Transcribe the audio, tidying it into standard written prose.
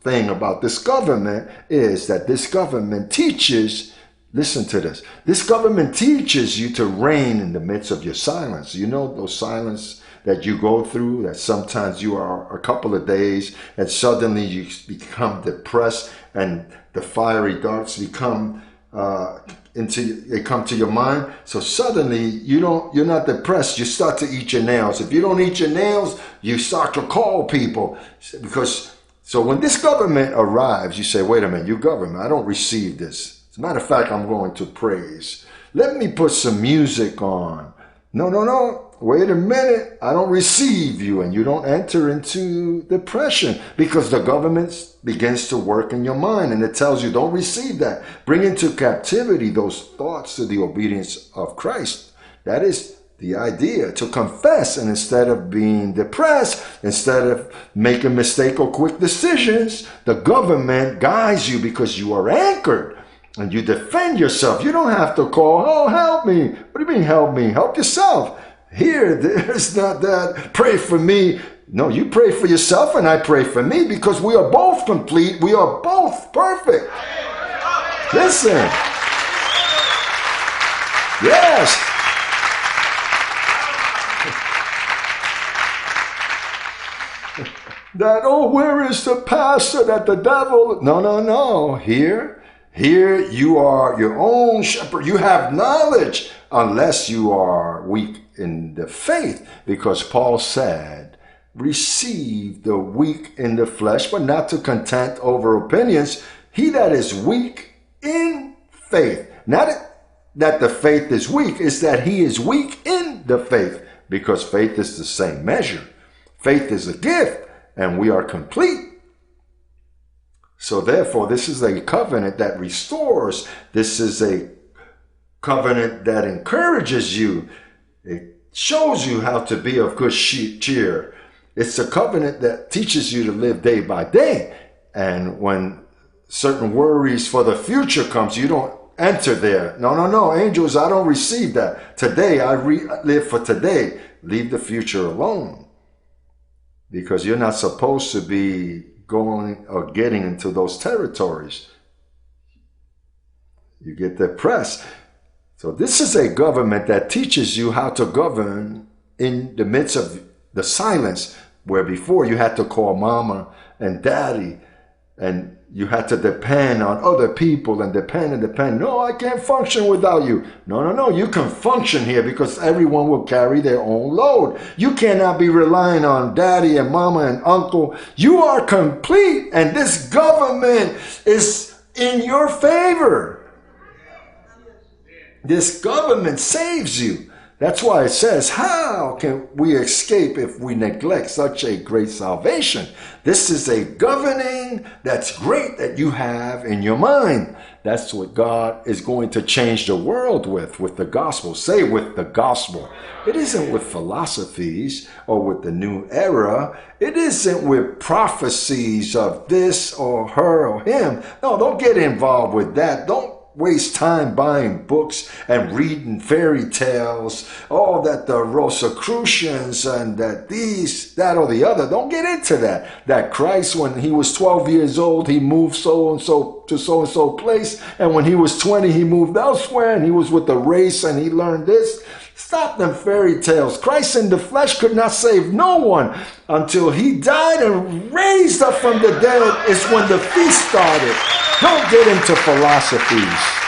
thing about this government is that this government teaches, listen to this, this government teaches you to reign in the midst of your silence. You know those silence that you go through, that sometimes you are a couple of days and suddenly you become depressed and the fiery darts become they come to your mind. So suddenly you're not depressed. You start to eat your nails. If you don't eat your nails, you start to call people. So when this government arrives, you say, wait a minute, you government, I don't receive this. As a matter of fact, I'm going to praise. Let me put some music on. No. Wait a minute, I don't receive you, and you don't enter into depression because the government begins to work in your mind and it tells you don't receive that. Bring into captivity those thoughts to the obedience of Christ. That is the idea, to confess, and instead of being depressed, instead of making mistake or quick decisions, the government guides you because you are anchored and you defend yourself. You don't have to call, oh, help me. What do you mean help me? Help yourself. Here, there's not that, pray for me. No, you pray for yourself and I pray for me because we are both complete. We are both perfect. Listen. Yes. That, oh, where is the pastor that the devil? No. Here you are your own shepherd. You have knowledge unless you are weak in the faith, because Paul said, receive the weak in the flesh, but not to content over opinions. He that is weak in faith, not that the faith is weak, is that he is weak in the faith, because faith is the same measure. Faith is a gift, and we are complete. So therefore, this is a covenant that restores. This is a covenant that encourages you. It shows you how to be of good cheer. It's a covenant that teaches you to live day by day. And when certain worries for the future comes, you don't enter there. No, angels, I don't receive that. Today, I live for today. Leave the future alone. Because you're not supposed to be going or getting into those territories. You get depressed. So this is a government that teaches you how to govern in the midst of the silence, where before you had to call mama and daddy, and you had to depend on other people and depend. No, I can't function without you. No, you can function here because everyone will carry their own load. You cannot be relying on daddy and mama and uncle. You are complete, and this government is in your favor. This government saves you. That's why it says, how can we escape if we neglect such a great salvation? This is a governing that's great that you have in your mind. That's what God is going to change the world with the gospel. Say with the gospel. It isn't with philosophies or with the new era. It isn't with prophecies of this or her or him. No, don't get involved with that. Don't waste time buying books and reading fairy tales. Oh, that the Rosicrucians and that these, that or the other. Don't get into that. That Christ, when he was 12 years old, he moved so-and-so to so-and-so place. And when he was 20, he moved elsewhere and he was with the race and he learned this. Stop them fairy tales. Christ in the flesh could not save no one until he died and raised up from the dead. Is when the feast started. Don't get into philosophies.